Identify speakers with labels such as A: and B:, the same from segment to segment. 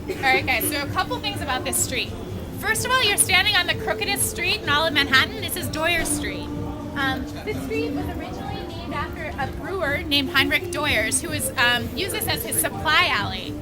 A: Alright guys, so a couple things about this street. First of all, you're standing on the crookedest street in all of Manhattan. This is Doyer Street. This street was originally named after a brewer named Heinrich Doyers, who was used this as his supply alley.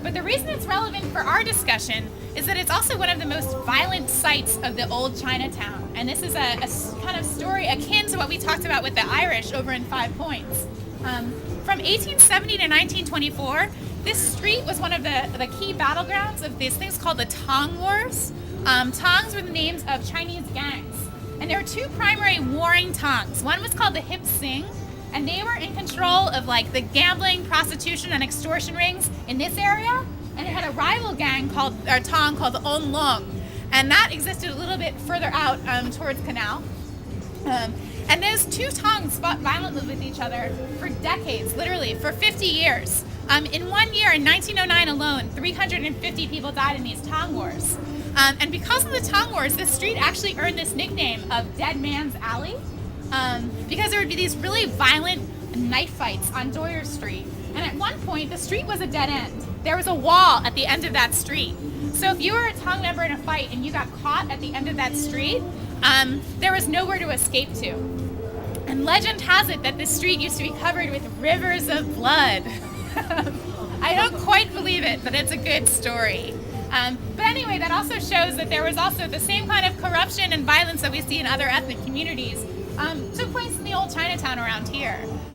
A: But the reason it's relevant for our discussion is that it's also one of the most violent sites of the old Chinatown. And this is a kind of story akin to what we talked about with the Irish over in 5 Points. From 1870 to 1924, this street was one of the key battlegrounds of these things called the Tong Wars. Tongs were the names of Chinese gangs. And there were two primary warring Tongs. One was called the Hip Sing, and they were in control of like the gambling, prostitution, and extortion rings in this area. And it had a rival gang called Tong called the On Long, and that existed a little bit further out towards Canal. And those two Tongs fought violently with each other for decades, literally for 50 years. In 1 year, in 1909 alone, 350 people died in these Tong Wars. And because of the Tong Wars, this street actually earned this nickname of Dead Man's Alley, because there would be these really violent knife fights on Doyer Street. And at one point, the street was a dead end. There was a wall at the end of that street. So if you were a Tong member in a fight and you got caught at the end of that street, there was nowhere to escape to. And legend has it that this street used to be covered with rivers of blood. I don't quite believe it, but it's a good story. But anyway, that also shows that there was also the same kind of corruption and violence that we see in other ethnic communities took place in the old Chinatown around here.